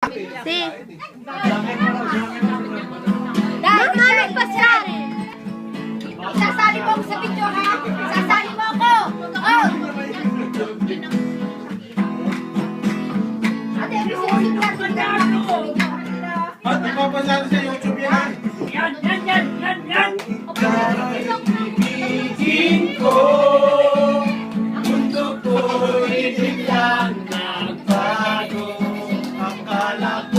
Si. Dahil magpasya. Sasali mo ako sa video, ha? Sasali mo ako. Oh! Ate, bisisigyan ko na ako. At napapasali sa YouTube yan. Yan. Ibigin ko, mundo ko'y biglang nagbago. Akala ko